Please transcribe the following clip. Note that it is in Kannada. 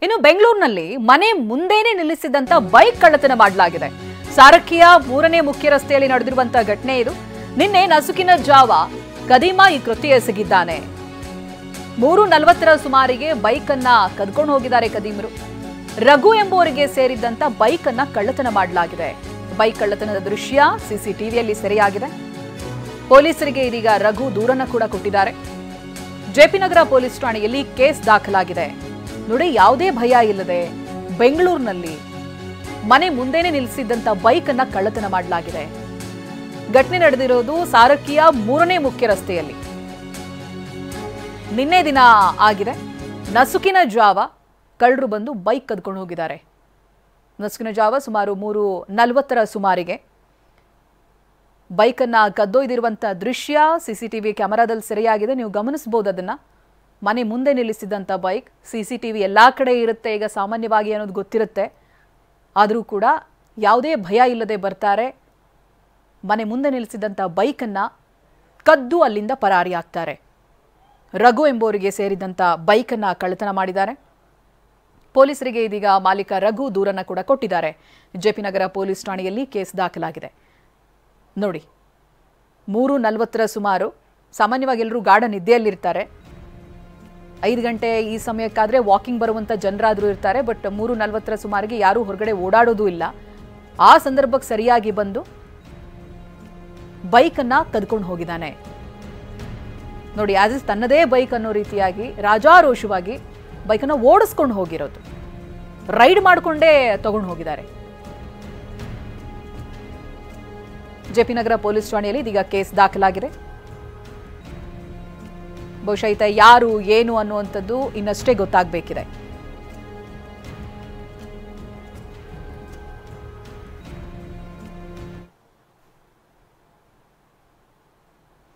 ಇನ್ನು ಬೆಂಗಳೂರಿನಲ್ಲಿ ಮನೆ ಮುಂದೆನೇ ನಿಲ್ಲಿಸಿದಂತ ಬೈಕ್ ಕಳ್ಳತನ ಮಾಡಲಾಗಿದೆ. ಸಾರಕ್ಕಿಯ 3ನೇ ಮುಖ್ಯ ರಸ್ತೆಯಲ್ಲಿ ನಡೆದಿರುವಂತಹ ಘಟನೆ ಇದು. ನಿನ್ನೆ ನಸುಕಿನ ಜಾವ ಕದೀಮ ಈ ಕೃತ್ಯ ಎಸಗಿದ್ದಾನೆ. 3:40 ಸುಮಾರಿಗೆ ಬೈಕ್ ಅನ್ನ ಕದ್ಕೊಂಡು ಹೋಗಿದ್ದಾರೆ ಕದೀಮರು. ರಘು ಎಂಬುವರಿಗೆ ಸೇರಿದ್ದಂತ ಬೈಕ್ ಅನ್ನ ಕಳ್ಳತನ ಮಾಡಲಾಗಿದೆ. ಬೈಕ್ ಕಳ್ಳತನದ ದೃಶ್ಯ ಸಿಸಿಟಿವಿಯಲ್ಲಿ ಸೆರೆಯಾಗಿದೆ. ಪೊಲೀಸರಿಗೆ ಇದೀಗ ರಘು ದೂರನ್ನ ಕೂಡ ಕೊಟ್ಟಿದ್ದಾರೆ. ಜೆಪಿ ನಗರ ಪೊಲೀಸ್ ಠಾಣೆಯಲ್ಲಿ ಕೇಸ್ ದಾಖಲಾಗಿದೆ. ನೋಡಿ, ಯಾವುದೇ ಭಯ ಇಲ್ಲದೆ ಬೆಂಗಳೂರಿನಲ್ಲಿ ಮನೆ ಮುಂದೆನೆ ನಿಲ್ಲಿಸಿದ್ದಂತ ಬೈಕ್ ಅನ್ನ ಕಳ್ಳತನ ಮಾಡಲಾಗಿದೆ. ಘಟನೆ ನಡೆದಿರೋದು ಸಾರಕ್ಕಿಯ 3ನೇ ಮುಖ್ಯ ರಸ್ತೆಯಲ್ಲಿ. ನಿನ್ನೆ ದಿನ ಆಗಿದೆ. ನಸುಕಿನ ಜಾವ ಕಳ್ಳರು ಬಂದು ಬೈಕ್ ಕದ್ಕೊಂಡು ಹೋಗಿದ್ದಾರೆ. ನಸುಕಿನ ಜಾವ ಸುಮಾರು 3:40 ಸುಮಾರಿಗೆ ಬೈಕನ್ನ ಕದ್ದೊಯ್ದಿರುವಂತಹ ದೃಶ್ಯ ಸಿಸಿಟಿವಿ ಕ್ಯಾಮೆರಾದಲ್ಲಿ ಸೆರೆಯಾಗಿದೆ. ನೀವು ಗಮನಿಸಬಹುದು ಅದನ್ನ. ಮನೆ ಮುಂದೆ ನಿಲ್ಲಿಸಿದಂಥ ಬೈಕ್. ಸಿಸಿಟಿವಿ ಎಲ್ಲಾ ಕಡೆ ಇರುತ್ತೆ ಈಗ ಸಾಮಾನ್ಯವಾಗಿ ಅನ್ನೋದು ಗೊತ್ತಿರುತ್ತೆ. ಆದರೂ ಕೂಡ ಯಾವುದೇ ಭಯ ಇಲ್ಲದೆ ಬರ್ತಾರೆ. ಮನೆ ಮುಂದೆ ನಿಲ್ಲಿಸಿದಂಥ ಬೈಕನ್ನ ಕದ್ದು ಅಲ್ಲಿಂದ ಪರಾರಿಯಾಗ್ತಾರೆ. ರಘು ಎಂಬುವರಿಗೆ ಸೇರಿದಂಥ ಬೈಕನ್ನ ಕಳ್ಳತನ ಮಾಡಿದ್ದಾರೆ. ಪೊಲೀಸರಿಗೆ ಇದೀಗ ಮಾಲೀಕ ರಘು ದೂರನ್ನ ಕೂಡ ಕೊಟ್ಟಿದ್ದಾರೆ. ಜೆಪಿ ನಗರ ಪೊಲೀಸ್ ಠಾಣೆಯಲ್ಲಿ ಕೇಸ್ ದಾಖಲಾಗಿದೆ. ನೋಡಿ, 3:40 ಸುಮಾರು. ಸಾಮಾನ್ಯವಾಗಿ ಎಲ್ಲರೂ ಗಾಢ ನಿದ್ದೆಯಲ್ಲಿರ್ತಾರೆ. 5 ಗಂಟೆ ಈ ಸಮಯಕ್ಕಾದ್ರೆ ವಾಕಿಂಗ್ ಬರುವಂತ ಜನರಾದರೂ ಇರ್ತಾರೆ. ಬಟ್ 3:40 ಸುಮಾರಿಗೆ ಯಾರೂ ಹೊರಗಡೆ ಓಡಾಡೋದು ಇಲ್ಲ. ಆ ಸಂದರ್ಭಕ್ಕೆ ಸರಿಯಾಗಿ ಬಂದು ಬೈಕನ್ನ ಕದ್ಕೊಂಡು ಹೋಗಿದ್ದಾನೆ. ನೋಡಿ, ಆಸ್ ಇಸ್ ತನ್ನದೇ ಬೈಕ್ ಅನ್ನೋ ರೀತಿಯಾಗಿ ರಾಜಾರೋಷವಾಗಿ ಬೈಕನ್ನ ಓಡಿಸ್ಕೊಂಡು ಹೋಗಿರೋದು. ರೈಡ್ ಮಾಡಿಕೊಂಡೇ ತಗೊಂಡು ಹೋಗಿದ್ದಾರೆ. ಜೆಪಿ ನಗರ ಪೊಲೀಸ್ ಠಾಣೆಯಲ್ಲಿ ಇದೀಗ ಕೇಸ್ ದಾಖಲಾಗಿದೆ. ಬಹುಶಃ ಈತ ಯಾರು ಏನು ಅನ್ನುವಂಥದ್ದು ಇನ್ನಷ್ಟೇ ಗೊತ್ತಾಗಬೇಕಿದೆ.